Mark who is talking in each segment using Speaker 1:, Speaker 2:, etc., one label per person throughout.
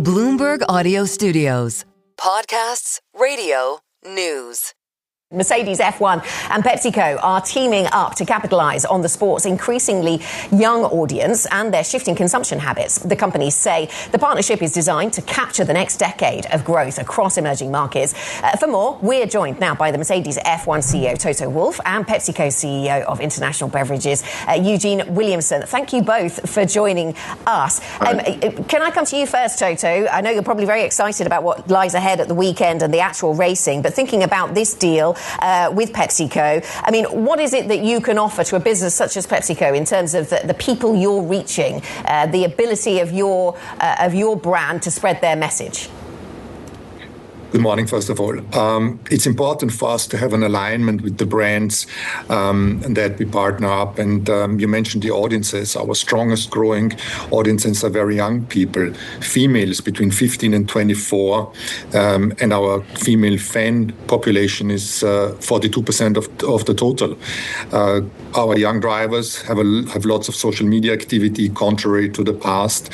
Speaker 1: Bloomberg Audio Studios. Podcasts, radio, news.
Speaker 2: Mercedes F1 and PepsiCo are teaming up to capitalise on the sport's increasingly young audience and their shifting consumption habits. The companies say the partnership is designed to capture the next decade of growth across emerging markets. For more, we're joined now by the Mercedes F1 CEO Toto Wolff and PepsiCo CEO of International Beverages, Eugene Willemsen. Thank you both for joining us. Can I come to you first, Toto? I know you're probably very excited about what lies ahead at the weekend and the actual racing, but thinking about this deal with PepsiCo, I mean, what is it that you can offer to a business such as PepsiCo in terms of the people you're reaching, the ability of your brand to spread their message?
Speaker 3: Good morning, first of all. It's important for us to have an alignment with the brands and that we partner up. And you mentioned the audiences. Our strongest growing audiences are very young people, females between 15 and 24. And our female fan population is 42% of the total. Our young drivers have lots of social media activity, contrary to the past.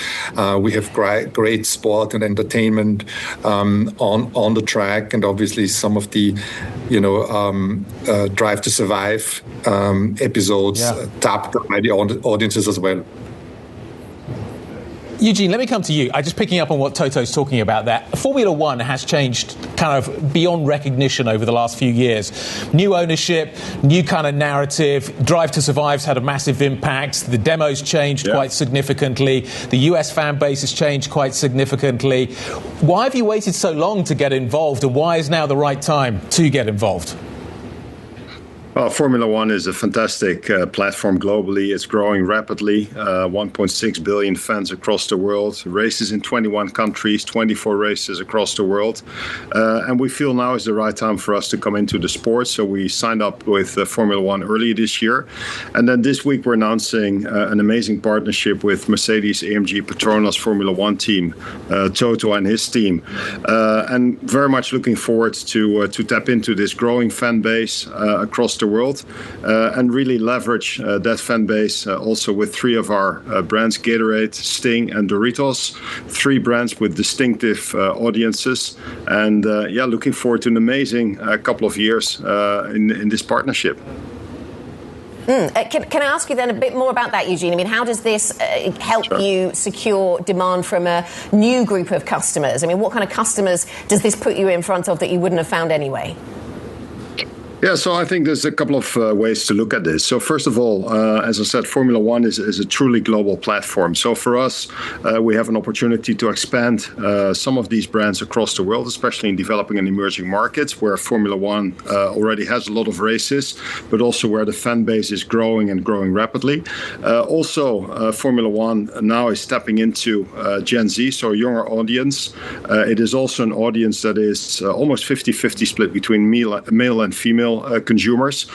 Speaker 3: We have great sport and entertainment on the track, and obviously some of the, Drive to Survive episodes tapped by the audiences as well.
Speaker 4: Eugene, let me come to you. I'm just picking up on what Toto's talking about there. Formula One has changed kind of beyond recognition over the last few years. New ownership, new kind of narrative. Drive to Survive's had a massive impact. The demo's changed quite significantly. The US fan base has changed quite significantly. Why have you waited so long to get involved, and why is now the right time to get involved?
Speaker 5: Well, Formula One is a fantastic platform globally. It's growing rapidly, 1.6 billion fans across the world, races in 21 countries, 24 races across the world. And we feel now is the right time for us to come into the sport. So we signed up with Formula One earlier this year. And then this week we're announcing an amazing partnership with Mercedes-AMG Petronas Formula One team, Toto and his team. And very much looking forward to tap into this growing fan base across the world and really leverage that fan base also with three of our brands, Gatorade, Sting and Doritos, three brands with distinctive audiences, and looking forward to an amazing couple of years in this partnership.
Speaker 2: Can I ask you then a bit more about that, Eugene? I mean, how does this help you secure demand from a new group of customers? I mean, what kind of customers does this put you in front of that you wouldn't have found anyway?
Speaker 5: Yeah, so I think there's a couple of ways to look at this. So first of all, as I said, Formula One is a truly global platform. So for us, we have an opportunity to expand some of these brands across the world, especially in developing and emerging markets where Formula One already has a lot of races, but also where the fan base is growing and growing rapidly. Also, Formula One now is stepping into Gen Z, so a younger audience. It is also an audience that is almost 50-50 split between male and female consumers.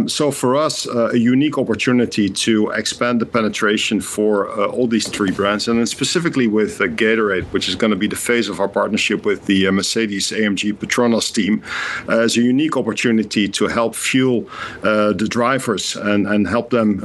Speaker 5: So for us, a unique opportunity to expand the penetration for all these three brands, and then specifically with Gatorade, which is going to be the face of our partnership with the Mercedes-AMG Petronas team, as a unique opportunity to help fuel the drivers and help them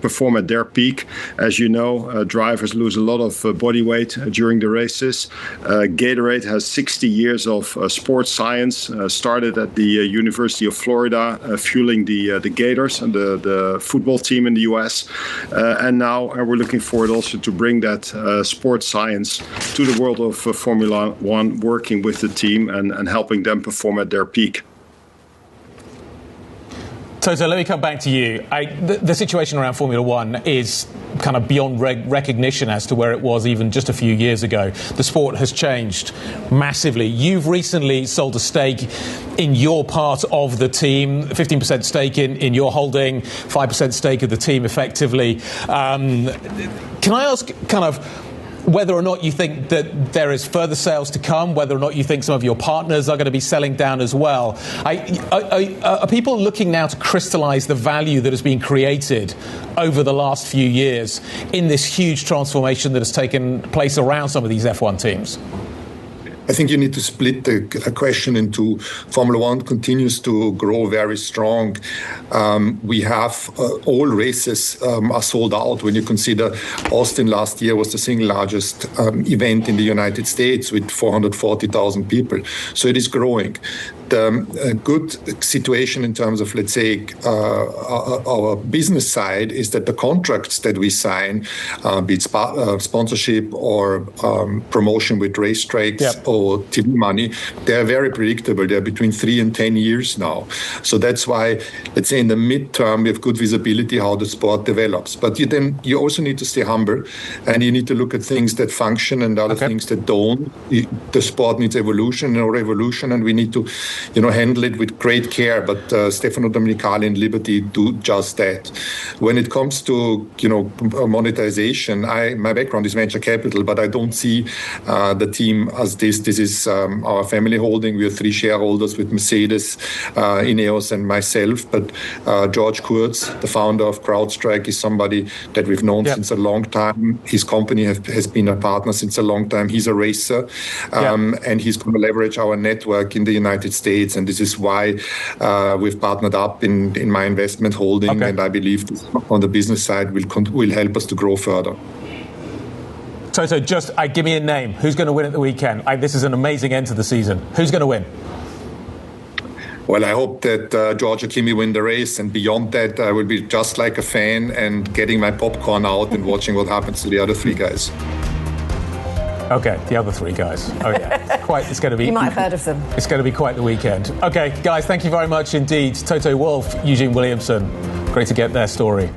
Speaker 5: perform at their peak. As you know, drivers lose a lot of body weight during the races. Gatorade has 60 years of sports science, started at the University of Florida, fueling the Gators and the football team in the US. And now we're looking forward also to bring that sports science to the world of Formula One, working with the team and helping them perform at their peak.
Speaker 4: Toto, let me come back to you. The situation around Formula One is kind of beyond recognition as to where it was even just a few years ago. The sport has changed massively. You've recently sold a stake in your part of the team, 15% stake in your holding, 5% stake of the team effectively. Can I ask kind of whether or not you think that there is further sales to come, whether or not you think some of your partners are going to be selling down as well? Are people looking now to crystallize the value that has been created over the last few years in this huge transformation that has taken place around some of these F1 teams?
Speaker 3: I think you need to split the question into Formula One continues to grow very strong. We have all races are sold out. When you consider Austin last year was the single largest event in the United States with 440,000 people. So it is growing. The good situation in terms of, let's say, our business side is that the contracts that we sign, be it sponsorship or promotion with racetracks or TV money, they're very predictable. They're between 3 and 10 years now. So that's why, let's say, in the midterm, we have good visibility how the sport develops. But you also need to stay humble, and you need to look at things that function and other things that don't. The sport needs evolution or revolution, and we need to handle it with great care. But Stefano Domenicali and Liberty do just that. When it comes to monetization, my background is venture capital, but I don't see the team as this. This is our family holding. We have 3 shareholders with Mercedes, Ineos, and myself. But George Kurtz, the founder of CrowdStrike, is somebody that we've known since a long time. His company has been a partner since a long time. He's a racer, and he's going to leverage our network in the United States. And this is why we've partnered up in my investment holding. And I believe this, on the business side, will help us to grow further.
Speaker 4: Toto, just give me a name. Who's going to win at the weekend? This is an amazing end to the season. Who's going to win?
Speaker 3: Well, I hope that Georgia Kimi win the race, and beyond that, I will be just like a fan and getting my popcorn out and watching what happens to the other 3 guys.
Speaker 4: Okay, the other 3 guys. Oh yeah, it's going to be.
Speaker 2: You might have heard of them.
Speaker 4: It's going to be quite the weekend. Okay, guys, thank you very much indeed. Toto Wolff, Eugene Willemsen. Great to get their story.